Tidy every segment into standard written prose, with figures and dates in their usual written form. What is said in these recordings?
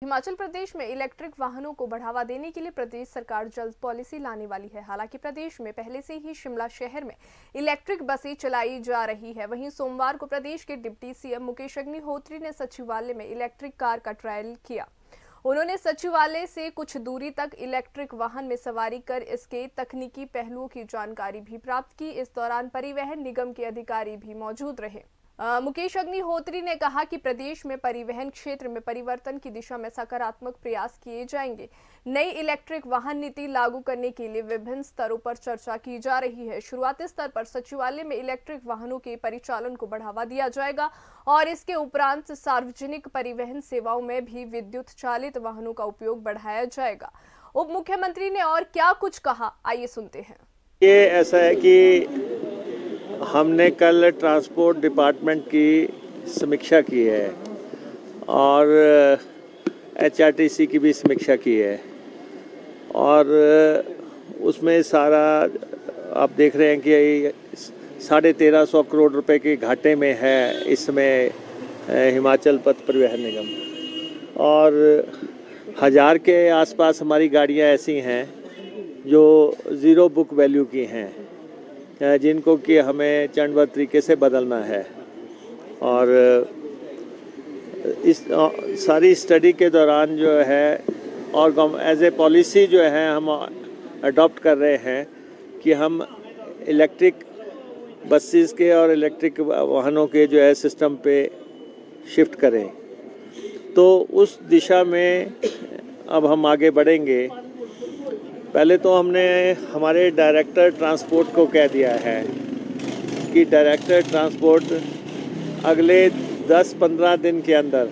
हिमाचल प्रदेश में इलेक्ट्रिक वाहनों को बढ़ावा देने के लिए प्रदेश सरकार जल्द पॉलिसी लाने वाली है। हालांकि प्रदेश में पहले से ही शिमला शहर में इलेक्ट्रिक बसें चलाई जा रही है। वहीं सोमवार को प्रदेश के डिप्टी सीएम मुकेश अग्निहोत्री ने सचिवालय में इलेक्ट्रिक कार का ट्रायल किया। उन्होंने सचिवालय से कुछ दूरी तक इलेक्ट्रिक वाहन में सवारी कर इसके तकनीकी पहलुओं की जानकारी भी प्राप्त की। इस दौरान परिवहन निगम के अधिकारी भी मौजूद रहे। मुकेश अग्निहोत्री ने कहा कि प्रदेश में परिवहन क्षेत्र में परिवर्तन की दिशा में सकारात्मक प्रयास किए जाएंगे। नई इलेक्ट्रिक वाहन नीति लागू करने के लिए विभिन्न स्तरों पर चर्चा की जा रही है। शुरुआती स्तर पर सचिवालय में इलेक्ट्रिक वाहनों के परिचालन को बढ़ावा दिया जाएगा और इसके उपरांत सार्वजनिक परिवहन सेवाओं में भी विद्युत चालित वाहनों का उपयोग बढ़ाया जाएगा। उप मुख्यमंत्री ने और क्या कुछ कहा, आइए सुनते हैं। ये ऐसा है कि हमने कल ट्रांसपोर्ट डिपार्टमेंट की समीक्षा की है और एचआरटीसी की भी समीक्षा की है और उसमें सारा आप देख रहे हैं कि 1350 करोड़ रुपए के घाटे में है इस समय हिमाचल पथ परिवहन निगम और 1000 के आसपास हमारी गाड़ियां ऐसी हैं जो ज़ीरो बुक वैल्यू की हैं, जिनको कि हमें चरणबद्ध तरीके से बदलना है। और इस सारी स्टडी के दौरान जो है और एज ए पॉलिसी जो है हम अडॉप्ट कर रहे हैं कि हम इलेक्ट्रिक बसेस के और इलेक्ट्रिक वाहनों के जो है सिस्टम पे शिफ्ट करें। तो उस दिशा में अब हम आगे बढ़ेंगे। पहले तो हमने हमारे डायरेक्टर ट्रांसपोर्ट को कह दिया है कि डायरेक्टर ट्रांसपोर्ट अगले 10-15 दिन के अंदर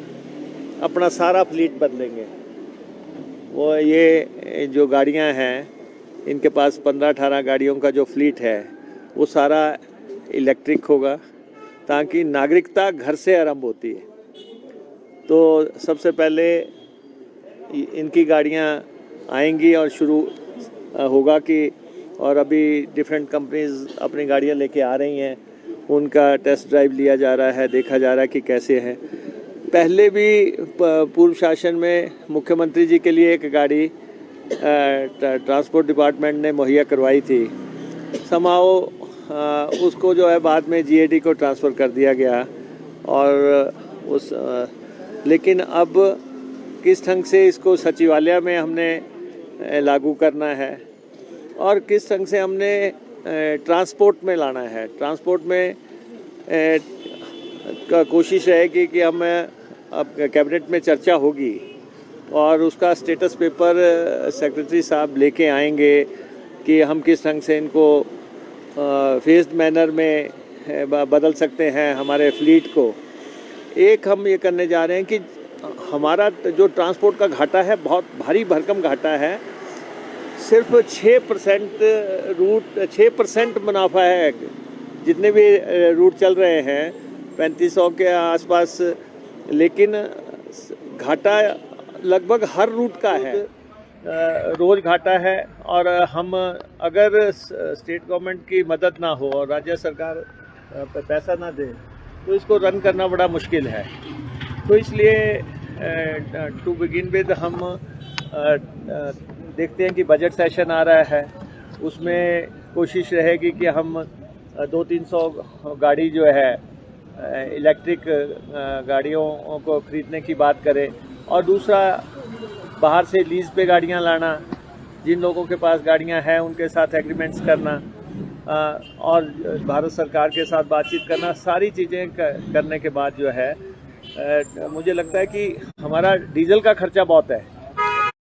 अपना सारा फ्लीट बदलेंगे। वो ये जो गाड़ियां हैं इनके पास 15-18 गाड़ियों का जो फ्लीट है वो सारा इलेक्ट्रिक होगा ताकि नागरिकता घर से आरंभ होती है। तो सबसे पहले इनकी गाड़ियां आएंगी और शुरू होगा कि और अभी डिफरेंट कंपनीज अपनी गाड़ियां लेके आ रही हैं, उनका टेस्ट ड्राइव लिया जा रहा है, देखा जा रहा है कि कैसे हैं। पहले भी पूर्व शासन में मुख्यमंत्री जी के लिए एक गाड़ी ट्रांसपोर्ट डिपार्टमेंट ने मुहैया करवाई थी। समाओ उसको जो है बाद में जीएडी को ट्रांसफ़र कर दिया गया और लेकिन अब किस ढंग से इसको सचिवालय में हमने लागू करना है और किस ढंग से हमने ट्रांसपोर्ट में लाना है। ट्रांसपोर्ट में का कोशिश रहेगी कि हम अब कैबिनेट में चर्चा होगी और उसका स्टेटस पेपर सेक्रेटरी साहब लेके आएंगे कि हम किस ढंग से इनको फेज्ड मैनर में बदल सकते हैं हमारे फ्लीट को। एक हम ये करने जा रहे हैं कि हमारा जो ट्रांसपोर्ट का घाटा है बहुत भारी भरकम घाटा है। सिर्फ 6% मुनाफा है जितने भी रूट चल रहे हैं 3500 के आसपास, लेकिन घाटा लगभग हर रूट का है, रोज़ घाटा है। और हम अगर स्टेट गवर्नमेंट की मदद ना हो और राज्य सरकार पैसा ना दे तो इसको रन करना बड़ा मुश्किल है। तो इसलिए टू बिगिन विद हम देखते हैं कि बजट सेशन आ रहा है, उसमें कोशिश रहेगी कि हम 200-300 गाड़ी जो है इलेक्ट्रिक गाड़ियों को ख़रीदने की बात करें और दूसरा बाहर से लीज़ पे गाड़ियां लाना, जिन लोगों के पास गाड़ियां हैं उनके साथ एग्रीमेंट्स करना और भारत सरकार के साथ बातचीत करना। सारी चीज़ें करने के बाद जो है मुझे लगता है कि हमारा डीजल का खर्चा बहुत है,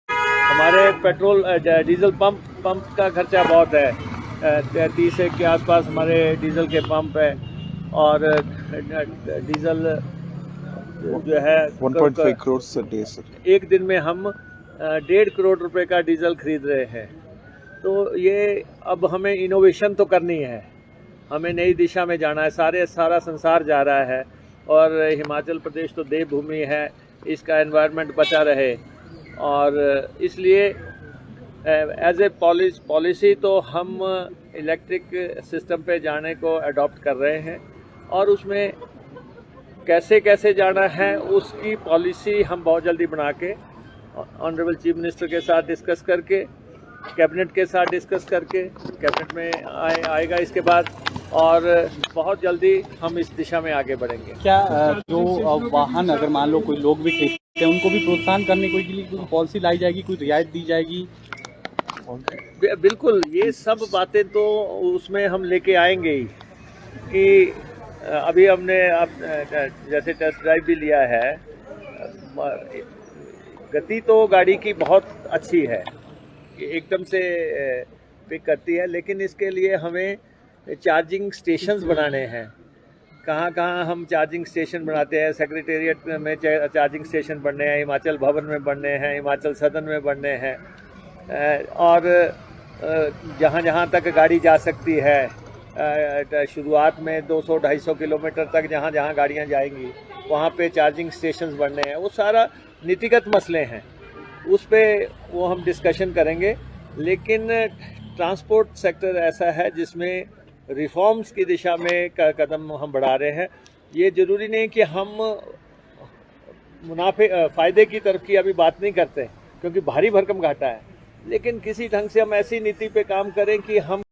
हमारे पेट्रोल डीजल पंप का खर्चा बहुत है। 30 के आसपास हमारे डीजल के पंप है और डीजल जो है 1.5 करोड़ से डे सर। एक दिन में हम 1.5 करोड़ रुपए का डीजल खरीद रहे हैं। तो ये अब हमें इनोवेशन तो करनी है, हमें नई दिशा में जाना है। सारा संसार जा रहा है और हिमाचल प्रदेश तो देवभूमि है, इसका एनवायरनमेंट बचा रहे और इसलिए एज ए पॉलिसी तो हम इलेक्ट्रिक सिस्टम पे जाने को अडॉप्ट कर रहे हैं और उसमें कैसे कैसे जाना है उसकी पॉलिसी हम बहुत जल्दी बना के ऑनरेबल चीफ मिनिस्टर के साथ डिस्कस करके, कैबिनेट के साथ डिस्कस करके, कैबिनेट में आएगा इसके बाद, और बहुत जल्दी हम इस दिशा में आगे बढ़ेंगे। क्या जो वाहन अगर मान लो कोई लोग भी खरीदते हैं उनको भी प्रोत्साहन करने के लिए कोई पॉलिसी लाई जाएगी, कोई रियायत दी जाएगी? बिल्कुल, ये सब बातें तो उसमें हम लेके आएंगे ही कि अभी हमने जैसे टेस्ट ड्राइव भी लिया है, गति तो गाड़ी की बहुत अच्छी है, एकदम से पिक करती है, लेकिन इसके लिए हमें चार्जिंग स्टेशंस बनाने हैं। कहाँ कहाँ हम चार्जिंग स्टेशन बनाते हैं, सेक्रेटेरिएट में चार्जिंग स्टेशन बनने हैं, हिमाचल भवन में बनने हैं, हिमाचल सदन में बनने हैं, और जहाँ जहाँ तक गाड़ी जा सकती है, शुरुआत में 200-250 किलोमीटर तक जहाँ जहाँ गाड़ियाँ जाएंगी वहाँ पे चार्जिंग स्टेशंस बनने हैं। वो सारा नीतिगत मसले हैं, उस पे वो हम डिस्कशन करेंगे। लेकिन ट्रांसपोर्ट सेक्टर ऐसा है जिसमें रिफॉर्म्स की दिशा में कदम हम बढ़ा रहे हैं। ये ज़रूरी नहीं कि हम फ़ायदे की तरफ की अभी बात नहीं करते, क्योंकि भारी भरकम घाटा है, लेकिन किसी ढंग से हम ऐसी नीति पे काम करें कि हम